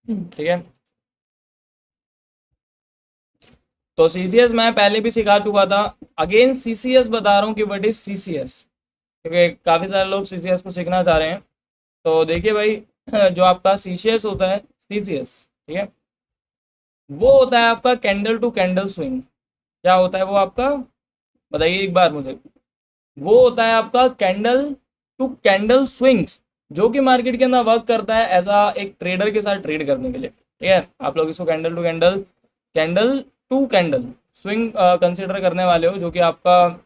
ठीक है। तो सीसीएस मैं पहले भी सिखा चुका था। अगेन सीसीएस बता रहा हूँ कि व्हाट इज सीसीएस, क्योंकि काफ़ी सारे लोग सीसीएस को सीखना चाह रहे हैं। तो देखिए भाई, जो आपका सीसीएस होता है, सीसीएस, ठीक है, वो होता है आपका कैंडल टू कैंडल स्विंग। क्या होता है वो आपका, बताइए एक बार मुझे। वो होता है आपका कैंडल टू कैंडल स्विंग्स, जो कि मार्केट के अंदर वर्क करता है एज अ एक ट्रेडर के साथ ट्रेड करने के लिए। ठीक है, आप लोग इसको candle to candle, candle to candle swing consider करने वाले हो, जो कि आपका,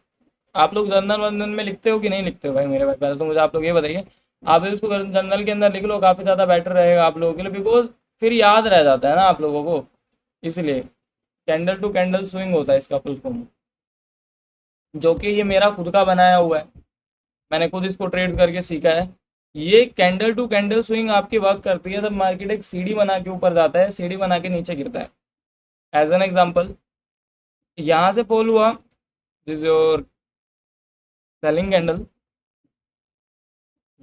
आप लोग जर्नल वर्नल में लिखते हो कि नहीं लिखते हो भाई मेरे भाई, पहले तो मुझे आप लोग ये बताइए। आप इसको जर्नल के अंदर लिख लो, काफ़ी ज़्यादा बेटर रहेगा आप लोगों के लिए, बिकॉज फिर याद रह जाता है ना आप लोगों को, इसलिए। कैंडल टू कैंडल स्विंग होता है इसका फुल फॉर्म, जो कि ये मेरा खुद का बनाया हुआ है, मैंने खुद इसको ट्रेड करके सीखा है। ये कैंडल टू कैंडल स्विंग आपकी वर्क करती है जब मार्केट एक सीढ़ी बना के ऊपर जाता है, सीढ़ी बना के नीचे गिरता है। एज एन एग्जांपल, यहाँ से फॉल हुआ, दिस योर सेलिंग कैंडल,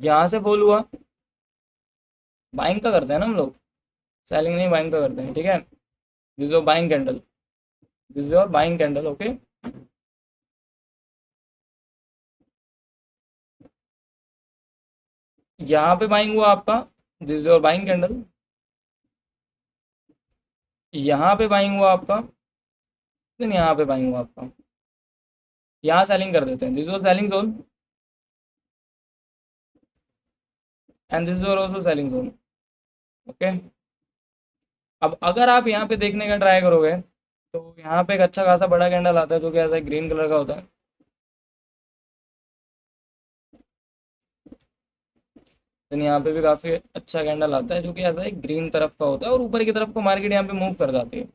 यहाँ से फॉल हुआ, बाइंग का करते हैं ना हम लोग, सेलिंग नहीं बाइंग का करते हैं, ठीक है। This your buying candle, this your buying candle, okay. यहाँ पे बाइंग हुआ आपका, दिस योर बाइंग कैंडल। यहाँ पे बाइंग हुआ आपका, देन यहाँ पे बाइंग हुआ आपका, यहाँ सेलिंग कर देते हैं, this your selling zone, and this your also selling zone, okay. अब अगर आप यहाँ पे देखने का ट्राई करोगे, तो यहाँ पे एक अच्छा खासा बड़ा कैंडल आता है, जो कि ऐसा ग्रीन कलर का होता है। देन यहाँ पे भी काफ़ी अच्छा कैंडल आता है, जो कि ऐसा एक ग्रीन तरफ का होता है, और ऊपर की तरफ को मार्केट यहाँ पे मूव कर जाती है।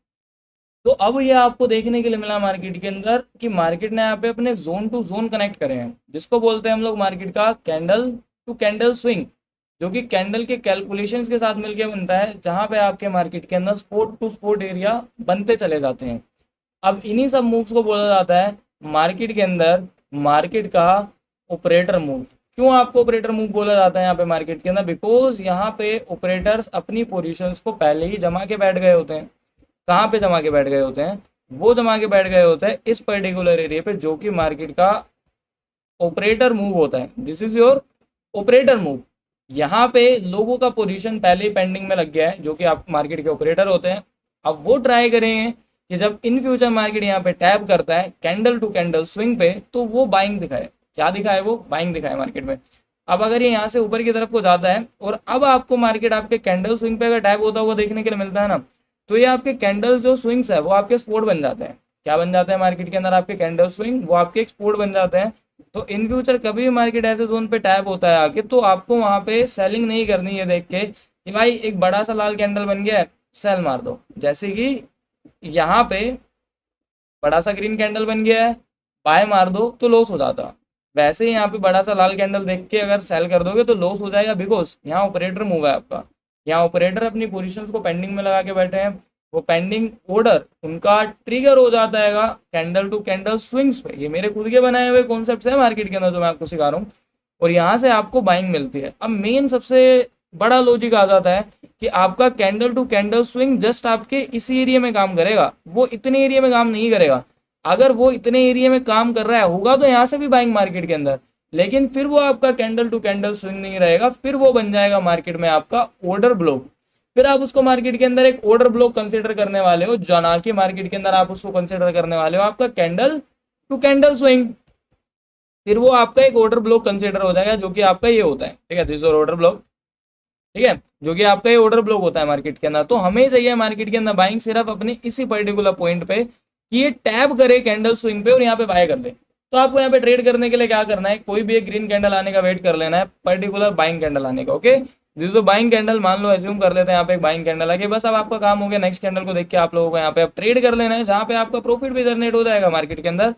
तो अब ये आपको देखने के लिए मिला मार्केट के अंदर कि मार्केट ने यहाँ पे अपने जोन टू जोन कनेक्ट करे हैं, जिसको बोलते हैं हम लोग मार्केट का कैंडल टू कैंडल स्विंग, जो कि कैंडल के कैलकुलेशंस के साथ मिलके बनता है, जहाँ पे आपके मार्केट के अंदर स्पोर्ट टू स्पोर्ट एरिया बनते चले जाते हैं। अब इन्हीं सब मूव्स को बोला जाता है मार्केट के अंदर मार्केट का ऑपरेटर मूव। क्यों आपको ऑपरेटर मूव बोला जाता है यहाँ पे मार्केट के अंदर, बिकॉज यहाँ पे ऑपरेटर्स अपनी पोजीशंस को पहले ही जमा के बैठ गए होते हैं। कहाँ पे जमा के बैठ गए होते हैं, वो जमा के बैठ गए होते हैं इस पर्टिकुलर एरिया पे, जो कि मार्केट का ऑपरेटर मूव होता है। This is your operator move. यहाँ पे लोगों का पोजीशन पहले ही पेंडिंग में लग गया है, जो कि आप मार्केट के ऑपरेटर होते हैं। अब वो ट्राई करेंगे कि जब इन फ्यूचर मार्केट यहाँ पे टैप करता है कैंडल टू कैंडल स्विंग पे, तो वो बाइंग दिखाए। क्या दिखाए, वो बाइंग दिखाए मार्केट में। अब अगर ये यहाँ से ऊपर की तरफ को जाता है, और अब आपको मार्केट आपके कैंडल स्विंग पे अगर टैप होता हुआ देखने के लिए मिलता है ना, तो ये आपके कैंडल जो स्विंग्स है वो आपके स्पोर्ट बन जाते हैं। क्या बन जाते हैं मार्केट के अंदर आपके कैंडल स्विंग, वो आपके एक्सपोर्ट बन जाते हैं। तो इन फ्यूचर कभी भी मार्केट ऐसे जोन पे टैप होता है आके, तो आपको वहां पे सेलिंग नहीं करनी है देख के कि भाई एक बड़ा सा लाल कैंडल बन गया है, सेल मार दो। जैसे कि यहाँ पे बड़ा सा ग्रीन कैंडल बन गया है, बाय मार दो तो लॉस हो जाता। वैसे ही यहाँ पे बड़ा सा लाल कैंडल देख के अगर सेल कर दोगे तो लॉस हो जाएगा, बिकॉज यहाँ ऑपरेटर मूव है आपका। यहाँ ऑपरेटर अपनी पोजीशंस को पेंडिंग में लगा के बैठे हैं, वो पेंडिंग ऑर्डर उनका ट्रिगर हो जाता है कैंडल टू कैंडल स्विंग्स पे। ये मेरे खुद के बनाए हुए कॉन्सेप्ट है मार्केट के अंदर जो मैं आपको सिखा रहा हूँ, और यहाँ से आपको बाइंग मिलती है। अब मेन सबसे बड़ा लॉजिक आ जाता है कि आपका candle to candle swing just आपके इसी एरिया में काम करेगा, वो इतने एरिया में काम नहीं करेगा। अगर वो इतने एरिया में काम कर रहा है होगा तो यहाँ से भी बाइंग मार्केट के अंदर, लेकिन फिर वो आपका कैंडल टू कैंडल स्विंग नहीं रहेगा, फिर वो बन जाएगा मार्केट में आपका ऑर्डर ब्लॉक। फिर आप उसको मार्केट के अंदर एक ऑर्डर ब्लॉक कंसिडर करने वाले हो, जो ना कि मार्केट के अंदर आप उसको कंसिडर करने वाले हो आपका कैंडल टू कैंडल स्विंग। फिर वो आपका एक ऑर्डर ब्लॉक कंसिडर हो जाएगा, जो कि आपका ये होता है, ठीक है, दिस ऑर्डर ब्लॉक, ठीक है, जो कि आपका ये ऑर्डर ब्लॉक होता है मार्केट के अंदर। तो हमें चाहिए मार्केट के अंदर बाइंग सिर्फ अपनी इसी पर्टिकुलर पॉइंट पे कि ये टैप करे कैंडल स्विंग पे और यहाँ पे बाय कर दे। तो आपको यहाँ पे ट्रेड करने के लिए क्या करना है, कोई भी एक ग्रीन कैंडल आने का वेट कर लेना है, पर्टिकुलर बाइंग कैंडल आने का, ओके। जिसको बाइंग कैंडल मान लो एज्यूम कर लेते हैं, यहाँ पे एक बाइंग कैंडल आ गई, बस अब आपका काम हो गया नेक्स्ट कैंडल को देख के आप लोगों को यहाँ पे अब ट्रेड कर लेना है, जहाँ पे आपका प्रॉफिट भी जनरेट हो जाएगा मार्केट के अंदर।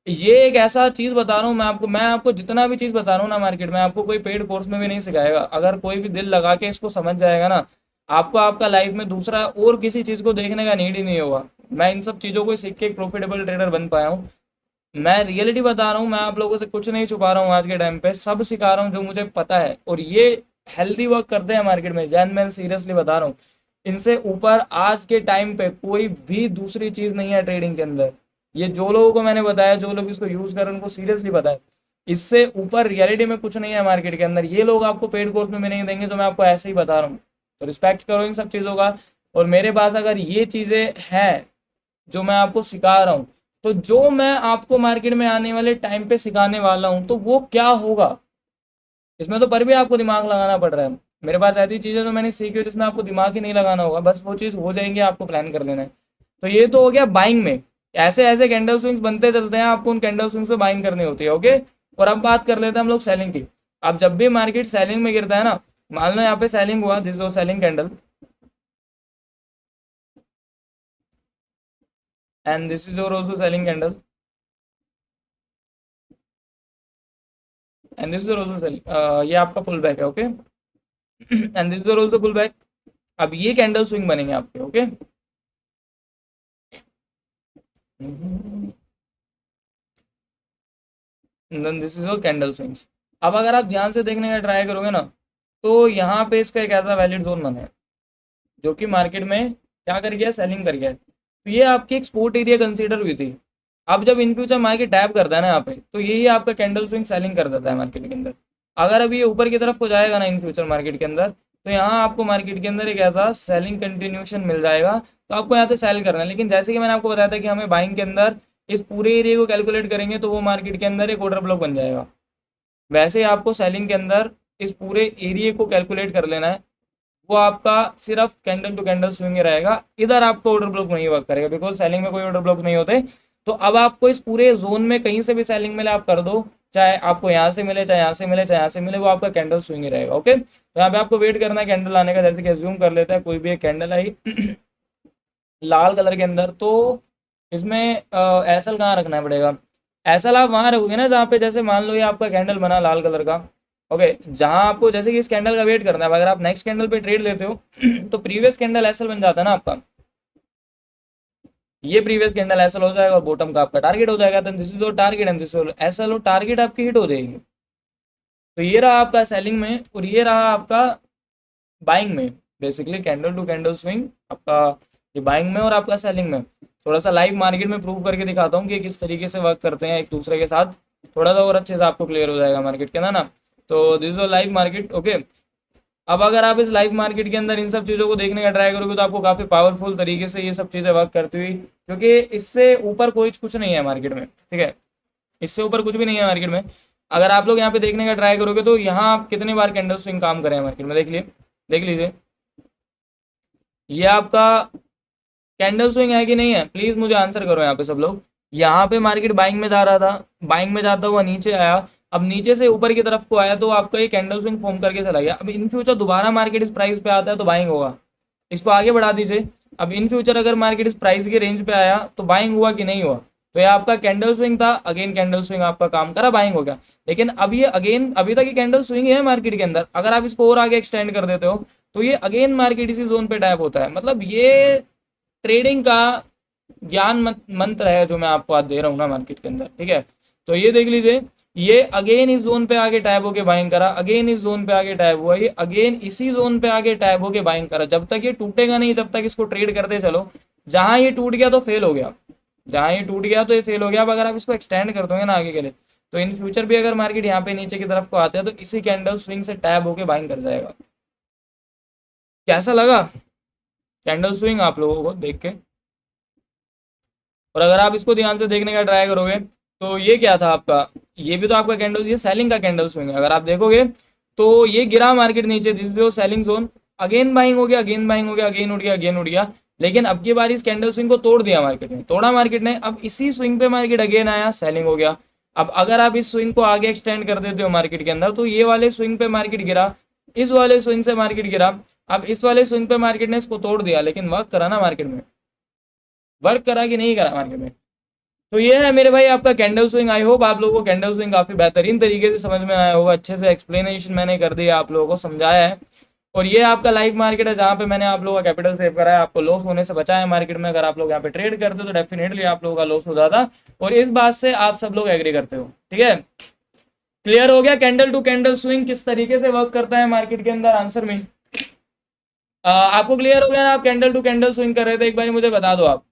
ये एक ऐसा चीज बता रहा हूँ मैं आपको जितना भी चीज बता रहा हूँ ना मार्केट में, आपको कोई पेड कोर्स में भी नहीं सिखाएगा। अगर कोई भी दिल लगा के इसको समझ जाएगा ना, आपको आपका लाइफ में दूसरा और किसी चीज को देखने का नीड ही नहीं होगा। मैं इन सब चीजों को सीख के एक प्रॉफिटेबल ट्रेडर बन पाया हूँ। मैं रियलिटी बता रहा हूँ, मैं आप लोगों से कुछ नहीं छुपा रहा हूँ, आज के टाइम पे सब सिखा रहा हूँ जो मुझे पता है, और ये हेल्दी वर्क करते हैं मार्केट में, जैन मैं सीरियसली बता रहा हूँ। इनसे ऊपर आज के टाइम पे कोई भी दूसरी चीज नहीं है ट्रेडिंग के अंदर। ये जो लोगों को मैंने बताया, जो लोग इसको यूज कर रहे हैं उनको सीरियसली बताया, इससे ऊपर रियलिटी में कुछ नहीं है मार्केट के अंदर। ये लोग आपको पेड कोर्स में भी नहीं देंगे जो मैं आपको ऐसे ही बता रहा हूँ। तो रिस्पेक्ट करो इन सब चीज़ों का। और मेरे पास अगर ये चीज़ें हैं जो मैं आपको सिखा रहा हूँ, तो जो मैं आपको मार्केट में आने वाले टाइम पे सिखाने वाला हूँ तो वो क्या होगा, इसमें तो पर भी आपको दिमाग लगाना पड़ रहा है। मेरे पास ऐसी चीज़ें जो मैंने सीखी है जिसमें आपको दिमाग ही नहीं लगाना होगा, बस वो चीज़ हो जाएंगे, आपको प्लान कर लेना है। तो ये तो हो गया बाइंग में। ऐसे ऐसे कैंडल स्विंग्स बनते चलते हैं, आपको उन कैंडल स्विंग्स पे बाइंग करनी होती है। ओके, और अब बात कर लेते हैं हम लोग सेलिंग की। अब जब भी मार्केट सेलिंग में गिरता है ना, मान लो यहाँ पे सेलिंग हुआ, this is selling candle and this is your also selling candle and this is your also selling, ये आपका पुल बैक है। Okay and this is your also pull back. अब ये कैंडल स्विंग बनेंगे आपके। Okay, then this is your candle swings. अब अगर आप ध्यान से देखने का ट्राई करोगे ना, तो यहाँ पे इसका एक ऐसा वैलिड जोन बना है जो कि मार्केट में क्या कर गया, सेलिंग कर गया है। तो ये आपकी एक्सपोर्ट एरिया कंसीडर हुई थी। अब जब इन फ्यूचर मार्केट टैप करता है ना यहाँ पे, तो यही आपका कैंडल स्विंग सेलिंग कर देता है मार्केट के अंदर। अगर अभी ये ऊपर की तरफ को जाएगा ना इन फ्यूचर मार्केट के अंदर, तो यहाँ आपको मार्केट के अंदर एक ऐसा सेलिंग कंटिन्यूशन मिल जाएगा, तो आपको यहाँ से सेल करना है। लेकिन जैसे कि मैंने आपको बताया था कि हमें बाइंग के अंदर इस पूरे एरिया को कैलकुलेट करेंगे तो वो मार्केट के अंदर एक ऑर्डर ब्लॉक बन जाएगा। वैसे ही आपको सेलिंग के अंदर इस पूरे एरिया को कैलकुलेट कर लेना है। वो आपका सिर्फ कैंडल टू कैंडल स्विंग ही रहेगा, इधर आपको ऑर्डर ब्लॉक नहीं वर्क करेगा, बिकॉज सेलिंग में कोई ऑर्डर ब्लॉक नहीं होते। तो अब आपको इस पूरे जोन में कहीं से भी सेलिंग मिले आप कर दो, चाहे आपको यहाँ से मिले, चाहे यहाँ से मिले, चाहे यहाँ से मिले, वो आपका कैंडल स्विंग ही रहेगा। ओके, तो यहाँ पे आपको वेट करना है कैंडल आने का। जैसे कि एज्यूम कर लेते हैं कोई भी एक कैंडल आई लाल कलर के अंदर, तो इसमें एसएल कहाँ रखना पड़ेगा। एसएल आप वहाँ रखोगे ना जहाँ पे, जैसे मान लो ये आपका कैंडल बना लाल कलर का। ओके, जहाँ आपको जैसे कि इस कैंडल का वेट करना है, अगर आप नेक्स्ट कैंडल पे ट्रेड लेते हो तो प्रीवियस कैंडल एसएल बन जाता है ना आपका। ये प्रीवियस कैंडल एसएल हो जाएगा और बॉटम का आपका टारगेट हो जाएगा। Then this is your target and this is SL, और टारगेट आपकी हिट हो जाएगी। तो ये रहा आपका सेलिंग में और ये रहा आपका बाइंग में। Basically candle to candle swing आपका ये बाइंग में और आपका सेलिंग में। थोड़ा सा लाइव मार्केट में प्रूव करके दिखाता हूँ कि किस तरीके से वर्क करते हैं एक दूसरे के साथ, थोड़ा सा और अच्छे से आपको क्लियर हो जाएगा मार्केट के ना। तो this is live market. Okay, अब अगर आप इस लाइव मार्केट के अंदर इन सब चीज़ों को देखने का ट्राई करोगे तो आपको काफ़ी पावरफुल तरीके से ये सब चीज़ें वर्क करती हुई, क्योंकि इससे ऊपर कोई कुछ नहीं है मार्केट में। ठीक है, इससे ऊपर कुछ भी नहीं है मार्केट में। अगर आप लोग यहाँ पे देखने का ट्राई करोगे तो यहाँ आप कितनी बार कैंडल स्विंग काम करें मार्केट में, देख लीजिए ये आपका कैंडल स्विंग है कि नहीं है, प्लीज मुझे आंसर करो यहाँ पे सब लोग। यहाँ पे मार्केट बाइंग में जा रहा था, बाइंग में जाता हुआ नीचे आया, अब नीचे से ऊपर की तरफ को आया तो आपका ये कैंडल स्विंग फॉर्म करके चला गया। अब इन फ्यूचर दोबारा मार्केट इस प्राइस पे आता है तो बाइंग होगा। इसको आगे बढ़ा दीजिए। अब इन फ्यूचर अगर मार्केट इस प्राइस के रेंज पे आया तो बाइंग हुआ कि नहीं हुआ। तो ये आपका कैंडल स्विंग था, अगेन कैंडल स्विंग आपका काम करा, बाइंग हो गया। लेकिन अब ये अगेन अभी तक ये कैंडल स्विंग है मार्केट के अंदर, अगर आप इसको और आगे एक्सटेंड कर देते हो तो ये अगेन मार्केट इसी जोन पे टैप होता है। मतलब ये ट्रेडिंग का ज्ञान मंत्र है जो मैं आपको आज दे रहा हूँ ना मार्केट के अंदर। ठीक है, तो ये देख लीजिए, ये अगेन इस जोन पे आगे टैप होके बाइंग करा, अगेन इस जोन पे आगे टैप हुआ, ये अगेन इसी जोन पे आगे टैप होके बाइंग करा। जब तक ये टूटेगा नहीं, जब तक इसको ट्रेड करते चलो। जहां ये टूट गया तो फेल हो गया, जहां ये टूट गया तो ये फेल हो गया। अब अगर आप इसको एक्सटेंड कर दोगे ना आगे के लिए, तो इन फ्यूचर भी अगर मार्केट यहाँ पे नीचे की तरफ को आते हैं तो इसी कैंडल स्विंग से टैप होके बाइंग कर जाएगा। कैसा लगा कैंडल स्विंग आप लोगों को देख के? और अगर आप इसको ध्यान से देखने का ट्राई करोगे तो ये क्या था आपका, ये भी तो आपका कैंडल, ये सेलिंग का कैंडल स्विंग है। अगर आप देखोगे तो ये गिरा मार्केट नीचे, दिस जो सेलिंग जोन, अगेन बाइंग हो गया, अगेन बाइंग हो गया, अगेन उठ गया, अगेन उठ गया। लेकिन अब की बार इस कैंडल स्विंग को तोड़ दिया मार्केट ने, तोड़ा मार्केट ने। अब इसी स्विंग पे मार्केट अगेन आया, सेलिंग हो गया। अब अगर आप इस स्विंग को आगे एक्सटेंड कर देते हो मार्केट के अंदर, तो ये वाले स्विंग पे मार्केट गिरा, इस वाले स्विंग से मार्केट गिरा। अब इस वाले स्विंग पे मार्केट ने इसको तोड़ दिया, लेकिन वर्क करा ना मार्केट में, वर्क करा कि नहीं करा मार्केट में। तो ये है मेरे भाई आपका कैंडल स्विंग। आई होप आप लोगों को कैंडल स्विंग काफी बेहतरीन तरीके से समझ में आया होगा, अच्छे से एक्सप्लेनेशन मैंने कर दिया, आप लोगों को समझाया है। और ये आपका लाइव मार्केट है जहाँ पे मैंने आप लोगों का कैपिटल सेव करा है, आपको लॉस होने से बचाया है मार्केट में। अगर आप लोग यहाँ पे ट्रेड करते हो तो डेफिनेटली आप लोगों का लॉस हो जाता, और इस बात से आप सब लोग एग्री करते हो। ठीक है, क्लियर हो गया कैंडल टू कैंडल स्विंग किस तरीके से वर्क करता है मार्केट के अंदर? आंसर में आपको क्लियर हो गया ना? आप कैंडल टू कैंडल स्विंग कर रहे थे, एक बार मुझे बता दो आप।